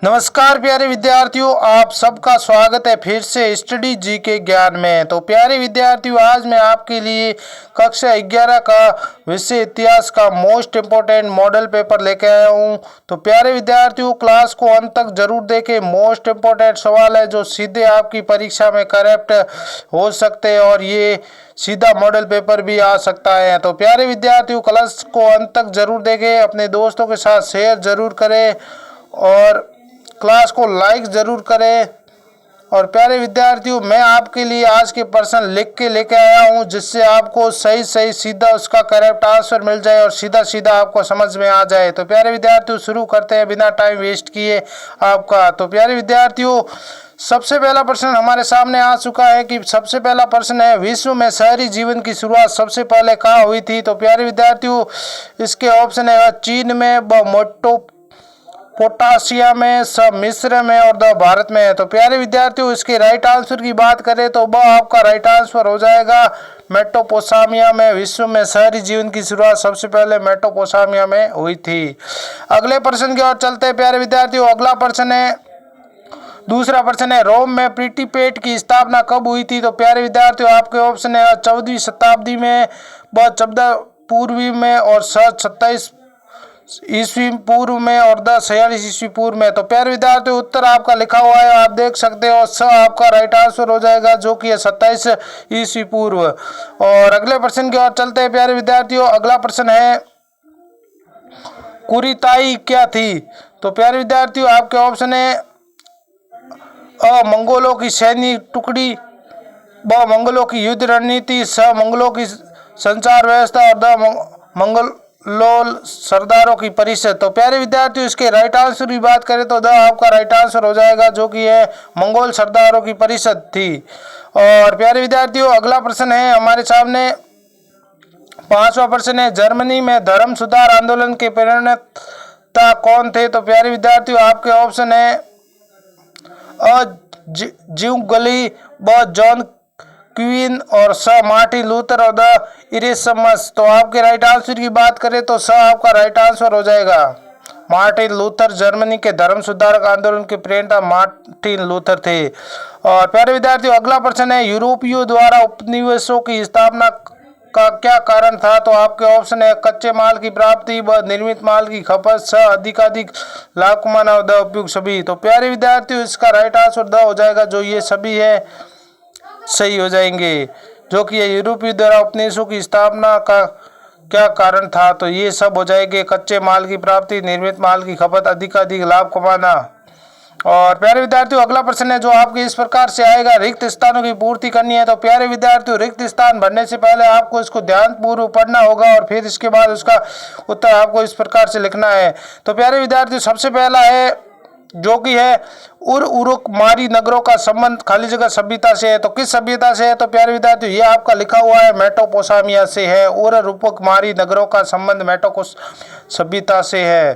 नमस्कार प्यारे विद्यार्थियों, आप सबका स्वागत है फिर से स्टडी जी के ज्ञान में। तो प्यारे विद्यार्थियों, आज मैं आपके लिए कक्षा 11 का विषय इतिहास का मोस्ट इम्पोर्टेंट मॉडल पेपर लेके आया हूं। तो प्यारे विद्यार्थियों, क्लास को अंत तक जरूर देखें। मोस्ट इम्पोर्टेंट सवाल है जो सीधे आपकी परीक्षा में करेक्ट हो सकते हैं और ये सीधा मॉडल पेपर भी आ सकता है। तो प्यारे विद्यार्थियों, क्लास को अंत तक जरूर देखें, अपने दोस्तों के साथ शेयर जरूर करें और क्लास को लाइक ज़रूर करें। और प्यारे विद्यार्थियों, मैं आपके लिए आज के प्रश्न लिख के लेके आया हूं जिससे आपको सही सही सीधा उसका करेक्ट आंसर मिल जाए और सीधा सीधा आपको समझ में आ जाए। तो प्यारे विद्यार्थियों, शुरू करते हैं बिना टाइम वेस्ट किए आपका। तो प्यारे विद्यार्थियों, सबसे पहला प्रश्न हमारे सामने आ चुका है कि सबसे पहला प्रश्न है, विश्व में शहरी जीवन की शुरुआत सबसे पहले कहाँ हुई थी? तो प्यारे विद्यार्थियों, इसके ऑप्शन है चीन में, ब पोटासिया में, सब मिस्र में और द भारत में है। तो प्यारे विद्यार्थियों, इसके राइट आंसर की बात करें तो ब आपका राइट आंसर हो जाएगा मेसोपोटामिया में। विश्व में शहरी जीवन की शुरुआत सबसे पहले मेसोपोटामिया में हुई थी। अगले प्रश्न की ओर चलते हैं प्यारे विद्यार्थियों। अगला प्रश्न है, दूसरा प्रश्न है, रोम में प्रिंटिपेट की स्थापना कब हुई थी? तो प्यारे विद्यार्थियों, आपके ऑप्शन है 14वीं शताब्दी में, ब 14 पूर्वी में और स 27 ईस्वी पूर्व में और 46 ईस्वी पूर्व में। तो प्यारे विद्यार्थियों, उत्तर आपका लिखा हुआ है, आप देख सकते हो। स आपका राइट आंसर हो जाएगा जो कि है 27 ईस्वी पूर्व। और अगले प्रश्न की ओर चलते हैं प्यारे विद्यार्थियों। अगला प्रश्न है, कुरीताई क्या थी? तो प्यारे विद्यार्थियों, आपके ऑप्शन है अ मंगोलों की सैन्य टुकड़ी, ब मंगोलों की युद्ध रणनीति, स मंगोलों की संचार व्यवस्था और द मंगोल सरदारों की परिषद। तो प्यारे विद्यार्थियों, इसके राइट आंसर की बात करें तो द आपका राइट आंसर हो जाएगा जो कि है मंगोल सरदारों की परिषद थी। और प्यारे विद्यार्थियों, अगला प्रश्न है हमारे सामने, पांचवा प्रश्न है, जर्मनी में धर्म सुधार आंदोलन के प्रणेता कौन थे? तो प्यारे विद्यार्थियों, आपके ऑप्शन है अ जिउगली, ब जॉन क्वीन और स मार्टिन लूथर और द इरेसमस। तो आपके राइट आंसर की बात करें तो स आपका राइट आंसर हो जाएगा मार्टिन लूथर। जर्मनी के धर्म सुधारक आंदोलन के प्रेरणा मार्टिन लूथर थे। और प्यारे विद्यार्थियों, अगला प्रश्न है, यूरोपियों द्वारा उपनिवेशों की स्थापना का क्या कारण था? तो आपके ऑप्शन है कच्चे माल की प्राप्ति, व निर्मित माल की खपत, स अधिकाधिक लाभ कमाना और द उपयुक्त सभी। तो प्यारे विद्यार्थियों, इसका राइट आंसर द हो जाएगा जो ये सभी है सही हो जाएंगे, जो कि यूरोपीय द्वारा उपनिवेशों की स्थापना का क्या कारण था? तो ये सब हो जाएंगे कच्चे माल की प्राप्ति, निर्मित माल की खपत, अधिकाधिक लाभ कमाना। और प्यारे विद्यार्थियों, अगला प्रश्न है जो आपके इस प्रकार से आएगा, रिक्त स्थानों की पूर्ति करनी है। तो प्यारे विद्यार्थियों, रिक्त स्थान भरने से पहले आपको इसको ध्यानपूर्वक पढ़ना होगा और फिर इसके बाद उसका उत्तर आपको इस प्रकार से लिखना है। तो प्यारे विद्यार्थियों, सबसे पहला है जो कि है उरुकमारी नगरों का संबंध खाली जगह सभ्यता से है। तो किस सभ्यता से है? तो प्यारे विद्यार्थियों, ये आपका लिखा हुआ है मेसोपोटामिया से है। उरुकमारी नगरों का संबंध मेसोपोटामिया सभ्यता से है।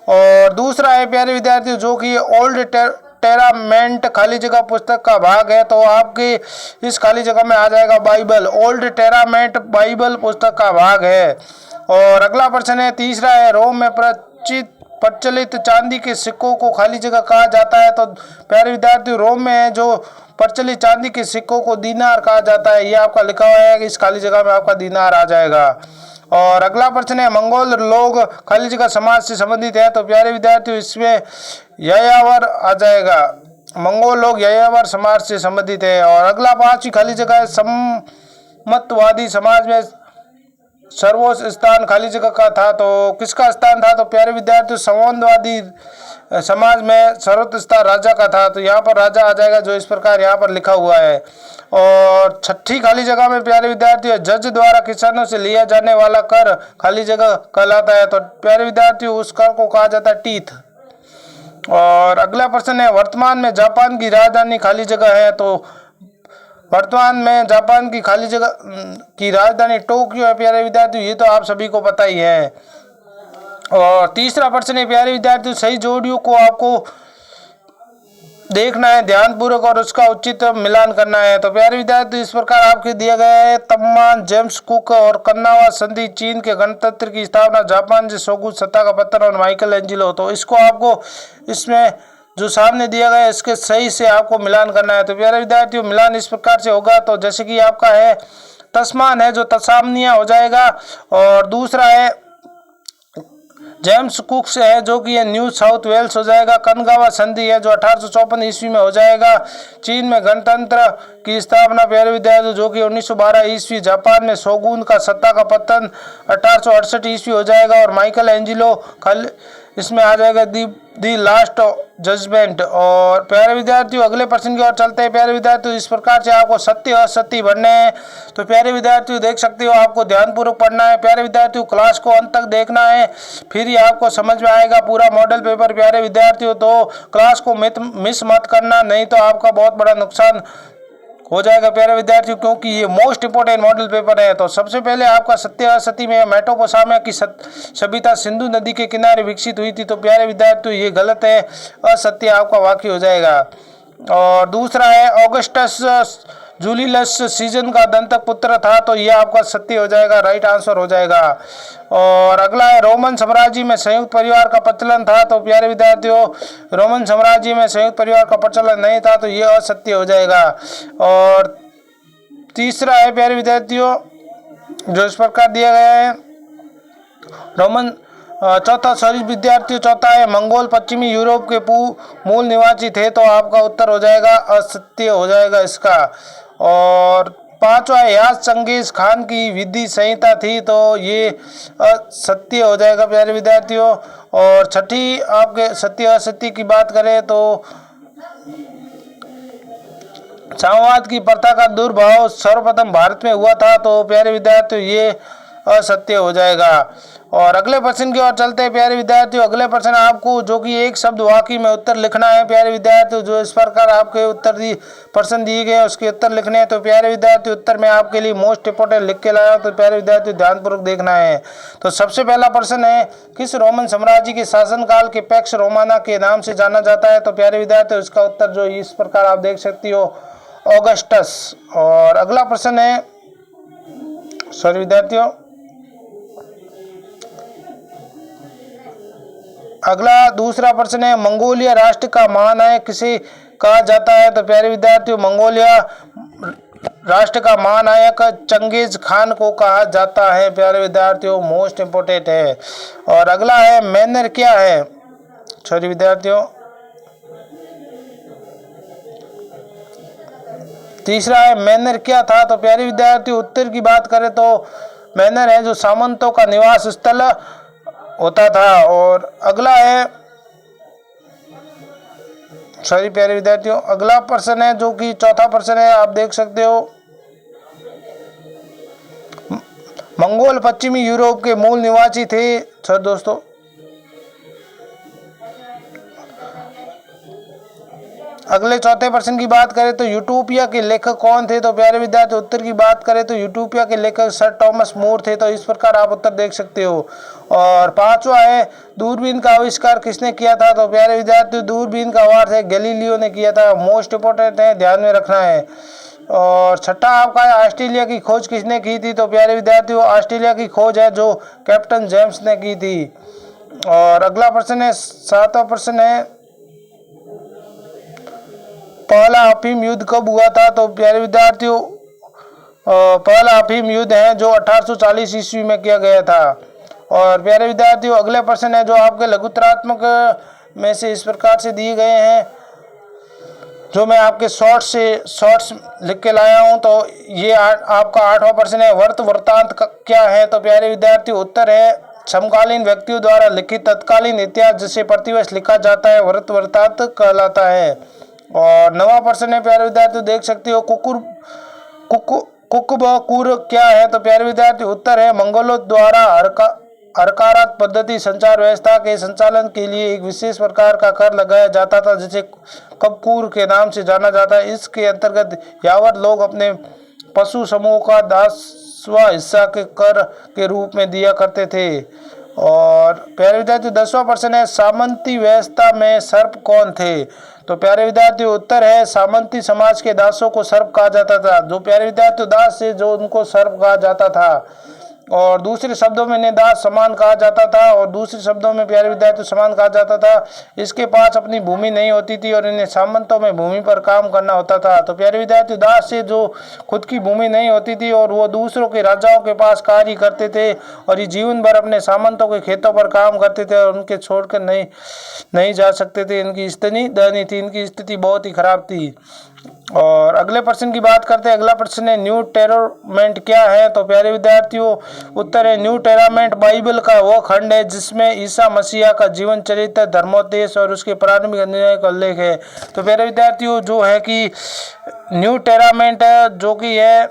और दूसरा है प्यारे विद्यार्थियों जो कि ओल्ड टेरामेंट खाली जगह पुस्तक का भाग है। तो आपके इस खाली जगह में आ जाएगा बाइबल। ओल्ड टेरामेंट बाइबल पुस्तक का भाग है। और अगला प्रश्न है, तीसरा है, रोम में प्रचलित चांदी के सिक्कों को खाली जगह कहा जाता है। तो प्यारे विद्यार्थी, रोम में जो प्रचलित चांदी के सिक्कों को दीनार कहा जाता है, ये आपका लिखा हुआ है कि इस खाली जगह में आपका दीनार आ जाएगा। और अगला प्रश्न है, मंगोल लोग खाली जगह समाज से संबंधित है। तो प्यारे विद्यार्थियों, इसमें यायावर आ जाएगा। मंगोल लोग यायावर समाज से संबंधित है। और अगला पांचवी खाली जगह है, सम्मतवादी समाज में सर्वोच्च स्थान खाली जगह का था। तो किसका स्थान था? तो प्यारे विद्यार्थियों, संवंतवादी समाज में सर्वोच्च स्थान राजा का था। तो यहाँ पर राजा आ जाएगा जो इस प्रकार यहाँ पर लिखा हुआ है। और छठी खाली जगह में प्यारे विद्यार्थियों, जज द्वारा किसानों से लिया जाने वाला कर खाली जगह कहलाता है। तो प्यारे विद्यार्थियों, उस कर को कहा जाता है टीथ। और अगला प्रश्न है, वर्तमान में जापान की राजधानी खाली जगह है। तो वर्तमान में जापान की खाली जगह की राजधानी टोक्यो है। प्यारे विद्यार्थियों, ये तो आप सभी को पता ही है। और तीसरा प्रश्न है प्यारे विद्यार्थियों, सही जोड़ियों को आपको देखना है ध्यानपूर्वक और उसका उचित मिलान करना है। तो प्यारे विद्यार्थी, इस प्रकार आपके दिया गया है तापमान, जेम्स कुक और कन्नावा संधि, चीन के गणतंत्र की स्थापना, जापान से शोगुन सत्ता का पतन और माइकल एंजिलो। तो इसको आपको इसमें जो सामने दिया गया है इसके सही से आपको मिलान करना है। तो प्यारे विद्यार्थियों, मिलान इस प्रकार से होगा। तो जैसे कि आपका है तस्मान है जो तसामनिया हो जाएगा, और दूसरा है जेम्स कुक से है जो कि ये न्यू साउथ वेल्स हो जाएगा। कनगावा संधि है जो 1854 ईस्वी में हो जाएगा। चीन में गणतंत्र की स्थापना प्यारे विद्यार्थी जो कि 1912 ईस्वी। जापान में शोगुन का सत्ता का पतन 1868 ईस्वी हो जाएगा। और माइकल एंजिलो खल इसमें आ जाएगा दी लास्ट जजमेंट। और प्यारे विद्यार्थियों, अगले प्रश्न की ओर चलते हैं। प्यारे विद्यार्थियों, इस प्रकार से आपको सत्य असत्य भरने हैं। तो प्यारे विद्यार्थियों देख सकते हो, आपको ध्यानपूर्वक पढ़ना है। प्यारे विद्यार्थियों, क्लास को अंत तक देखना है, फिर ही आपको समझ में आएगा पूरा मॉडल पेपर। प्यारे विद्यार्थियों, तो क्लास को मिस मत करना, नहीं तो आपका बहुत बड़ा नुकसान हो जाएगा प्यारे विद्यार्थियों, क्योंकि ये मोस्ट इंपोर्टेंट मॉडल पेपर है। तो सबसे पहले आपका सत्य असत्य में मेसोपोटामिया की सभ्यता सिंधु नदी के किनारे विकसित हुई थी। तो प्यारे विद्यार्थियों ये गलत है, असत्य आपका वाक्य हो जाएगा। और दूसरा है ऑगस्टस जूलियस सीजन का दंतक पुत्र था। तो यह आपका सत्य हो जाएगा, राइट आंसर हो जाएगा। और अगला है रोमन साम्राज्य में संयुक्त परिवार का प्रचलन था। तो प्यारे विद्यार्थियों, रोमन साम्राज्य में संयुक्त परिवार का प्रचलन नहीं था, तो यह असत्य हो जाएगा। और तीसरा है प्यारे विद्यार्थियों जो इस प्रकार दिया गया है रोमन चौथा सॉरी विद्यार्थियों, चौथा है मंगोल पश्चिमी यूरोप के मूल निवासी थे। तो आपका उत्तर हो जाएगा असत्य हो जाएगा इसका। और पांचवा याद चंगेज खान की विधि संहिता थी। तो ये असत्य हो जाएगा प्यारे विद्यार्थियों। और छठी आपके सत्य असत्य की बात करें तो साम्यवाद की प्रथा का दुर्भाव सर्वप्रथम भारत में हुआ था। तो प्यारे विद्यार्थियों ये असत्य हो जाएगा। और अगले प्रश्न की ओर चलते हैं प्यारे विद्यार्थियों। अगले प्रश्न आपको जो कि एक शब्द वाक्य में उत्तर लिखना है प्यारे विद्यार्थियों। जो इस प्रकार आपके उत्तर प्रश्न दिए गए उसके उत्तर लिखने हैं। तो प्यारे विद्यार्थियों, उत्तर में आपके लिए मोस्ट इंपोर्टेंट लिख के लाया। तो प्यारे विद्यार्थियों ध्यानपूर्वक देखना है। तो सबसे पहला प्रश्न है, किस रोमन साम्राज्य के शासनकाल के पैक्स रोमाना के नाम से जाना जाता है। तो प्यारे विद्यार्थियों इसका उत्तर जो इस प्रकार आप देख सकती हो, ऑगस्टस। और अगला प्रश्न है सॉरी विद्यार्थियों, अगला दूसरा प्रश्न है, मंगोलिया राष्ट्र का महानायक किसे कहा जाता है। तो प्यारे विद्यार्थियों, मंगोलिया राष्ट्र का महानायक चंगेज खान को कहा जाता है प्यारे विद्यार्थियों, मोस्ट इंपोर्टेंट है। और अगला है मैनर क्या है। सॉरी विद्यार्थियों, तीसरा है मैनर क्या था। तो प्यारे विद्यार्थियों उत्तर की बात करें तो मैनर है जो सामंतों का निवास स्थल होता था। और अगला है सॉरी प्यारे विद्यार्थियों, अगला प्रश्न है जो कि चौथा प्रश्न है, आप देख सकते हो, मंगोल पश्चिमी यूरोप के मूल निवासी थे। सर दोस्तों, अगले चौथे प्रश्न की बात करें तो यूटोपिया के लेखक कौन थे। तो प्यारे विद्यार्थी उत्तर की बात करें तो यूटोपिया के लेखक सर थॉमस मोर थे। तो इस प्रकार आप उत्तर देख सकते हो। और पांचवा है दूरबीन का आविष्कार किसने किया था। तो प्यारे विद्यार्थी दूरबीन का आविष्कार है गैलीलियो ने किया था, मोस्ट इंपोर्टेंट है, ध्यान में रखना है। और छठा आपका है ऑस्ट्रेलिया की खोज किसने की थी। तो प्यारे विद्यार्थियों ऑस्ट्रेलिया की खोज है जो कैप्टन जेम्स ने की थी। और अगला प्रश्न है सातवां प्रश्न है, पहला अफीम युद्ध कब हुआ था। तो प्यारे विद्यार्थियों पहला अफीम युद्ध है जो 1840 ईस्वी में किया गया था। और प्यारे विद्यार्थियों अगले प्रश्न है जो आपके लघुतरात्मक में से इस प्रकार से दिए गए हैं, जो मैं आपके शॉर्ट्स लिख के लाया हूं। तो ये आपका आठवां प्रश्न है, वर्त वृत्तांत क्या है। तो प्यारे विद्यार्थियों उत्तर है समकालीन व्यक्तियों द्वारा लिखित तत्कालीन इतिहास जिसे प्रतिवर्ष लिखा जाता है वर्त वृत्तांत कहलाता है। और नवा प्रश्न है प्यारे विद्यार्थियों देख सकते हो, कुकुबकुर क्या है। तो प्यारे विद्यार्थी उत्तर है मंगोलों द्वारा हरकारात पद्धति संचार व्यवस्था के संचालन के लिए एक विशेष प्रकार का कर लगाया जाता था जिसे कबकूर के नाम से जाना जाता है। इसके अंतर्गत यावत लोग अपने पशु समूह का 10वां हिस्सा के कर के रूप में दिया करते थे। और प्यारे विद्यार्थियों 10वां प्रश्न है, सामंती व्यवस्था में सर्प कौन थे? तो प्यारे विद्यार्थियों उत्तर है, सामंती समाज के दासों को सर्प कहा जाता था। जो प्यारे विद्यार्थियों दास से जो उनको सर्प कहा जाता था, और दूसरे शब्दों में इन्हें दास समान कहा जाता था, और दूसरे शब्दों में प्यारे विद्यार्थियों समान कहा जाता था। इसके पास अपनी भूमि नहीं होती थी और इन्हें सामंतों में भूमि पर काम करना होता था। तो प्यारे विद्यार्थियों दास से जो खुद की भूमि नहीं होती थी और वो दूसरों के राजाओं के पास कार्य करते थे, और ये जीवन भर अपने सामंतों के खेतों पर काम करते थे और उनके छोड़कर नहीं जा सकते थे। इनकी स्थिति दयनीय थी, इनकी स्थिति बहुत ही खराब थी। और अगले प्रश्न की बात करते हैं। अगला प्रश्न है, न्यू टेस्टामेंट क्या है? तो प्यारे विद्यार्थियों उत्तर है, न्यू टेस्टामेंट बाइबल का वो खंड है जिसमें ईसा मसीह का जीवन चरित्र, धर्मोपदेश और उसके प्रारंभिक अन्याय का उल्लेख है। तो प्यारे विद्यार्थियों जो है कि न्यू टेस्टामेंट जो कि है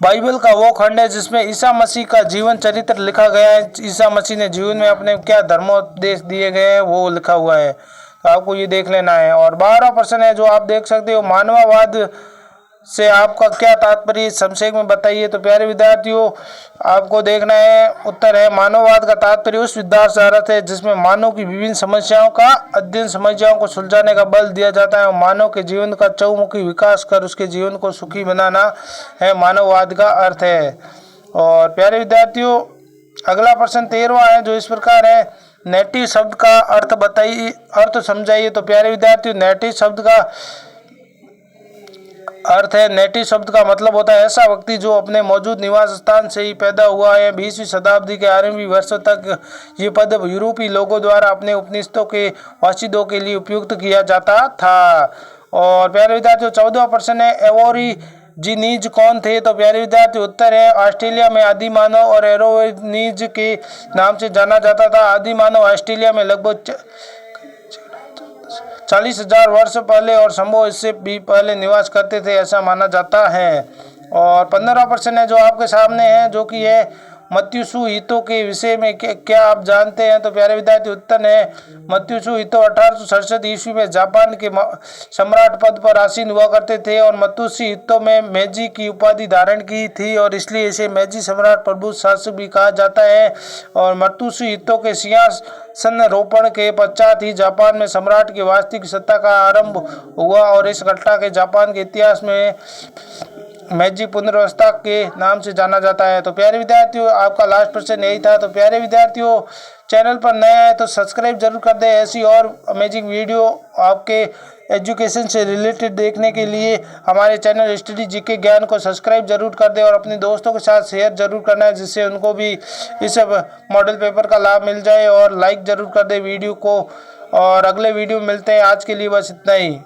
बाइबल का वो खंड है जिसमें ईसा मसीह का जीवन चरित्र लिखा गया है। ईसा मसीह ने जीवन में अपने क्या धर्मोपदेश दिए गए हैं वो लिखा हुआ है, तो आपको ये देख लेना है। और 12वां प्रश्न है जो आप देख सकते हो, मानववाद से आपका क्या तात्पर्य, संक्षेप में बताइए। तो प्यारे विद्यार्थियों आपको देखना है, उत्तर है, मानववाद का तात्पर्य उस विचार से अर्थ है जिसमें मानव की विभिन्न समस्याओं का अध्ययन, समस्याओं को सुलझाने का बल दिया जाता है और मानव के जीवन का चहुमुखी विकास कर उसके जीवन को सुखी बनाना है, मानववाद का अर्थ है। और प्यारे विद्यार्थियों अगला प्रश्न 13वां है जो इस प्रकार है, नेटिव शब्द का अर्थ बताइए, अर्थ समझाइए। तो प्यारे विद्यार्थियों नेटिव शब्द का अर्थ है, नेटिव शब्द का मतलब होता है ऐसा व्यक्ति जो अपने मौजूद निवास स्थान से ही पैदा हुआ है। 20वीं शताब्दी के आरंभिक वर्षों तक ये पद यूरोपीय लोगों द्वारा अपने उपनिषदों के वासिदों के लिए उपयुक्त किया जाता था। और प्यारे विद्यार्थियों 14वां प्रश्न है, एबोरिजिनीज कौन थे? तो प्यारे विद्यार्थियों उत्तर है, ऑस्ट्रेलिया में आदि मानव और एबोरिजिनीज के नाम से जाना जाता था। आदि मानव ऑस्ट्रेलिया में लगभग 40,000 वर्ष पहले और संभव इससे भी पहले निवास करते थे ऐसा माना जाता है। और 15वां प्रश्न है जो आपके सामने है जो कि है, मत्स्यु हितो के विषय में क्या आप जानते हैं? तो प्यारे विद्यार्थी उत्तर है, मत्स्यु हितो 1867 ईस्वी में जापान के सम्राट पद पर आसीन हुआ करते थे और मत्स्यु हितो में मेजी की उपाधि धारण की थी और इसलिए इसे मेजी सम्राट प्रभु शासक भी कहा जाता है। और मत्स्यु हितो के सिंहासनारोहण के पश्चात ही जापान में सम्राट की वास्तविक सत्ता का आरंभ हुआ और इस घटना के जापान के इतिहास में मेजी पुनर्व्यवस्था के नाम से जाना जाता है। तो प्यारे विद्यार्थियों आपका लास्ट प्रश्न यही था। तो प्यारे विद्यार्थियों चैनल पर नया है तो सब्सक्राइब जरूर कर दें। ऐसी और अमेजिंग वीडियो आपके एजुकेशन से रिलेटेड देखने के लिए हमारे चैनल स्टडी जीके ज्ञान को सब्सक्राइब जरूर कर दें और अपने दोस्तों के साथ शेयर जरूर करना है जिससे उनको भी इस मॉडल पेपर का लाभ मिल जाए। और लाइक जरूर कर दें वीडियो को। और अगले वीडियो में मिलते हैं, आज के लिए बस इतना ही।